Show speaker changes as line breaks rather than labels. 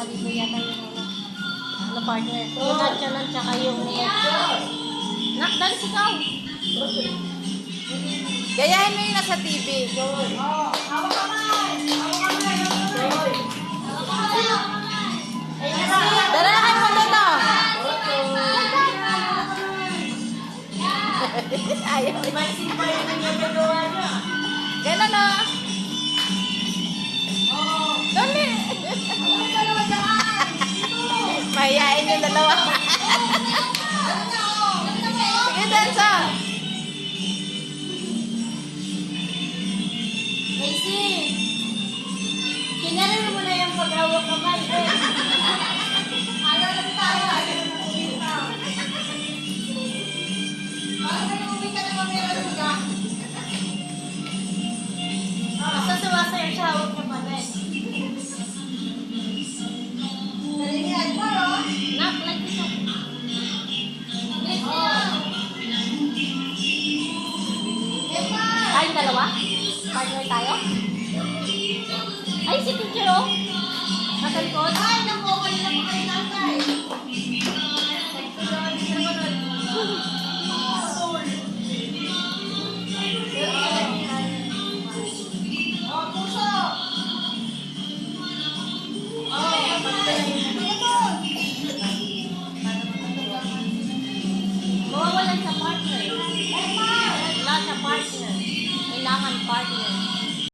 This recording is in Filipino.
maligo yata yung ano partner. Yung natchanan tsaka yung nakdance ikaw.
Gayahin mo yung nasa TV.
Hawak kamay! Hawak kamay!
Dala na kayo mo dito. Ayaw.
Imasin pa yung nagagawa niya.
Ganun o. Dali. Mahihain yung dalawa. Sige, dansa.
Macy! Kinarin mo na yung paghawak kamay. Ayaw na tayo. Ayaw na kumita. Parang na kumita na mamaya ka. Basta sumasaya siya hawak niya pa rin. Nalingan mo, no? Nak, like ito. Tayong dalawa? Partner tayo? Ay, si teacher, oh. Nasa likod? Ay, naku, kanina pa kayo nantay. Oh, puso! Mawawalan sa partner. Wala sa partner. Kailangan partner.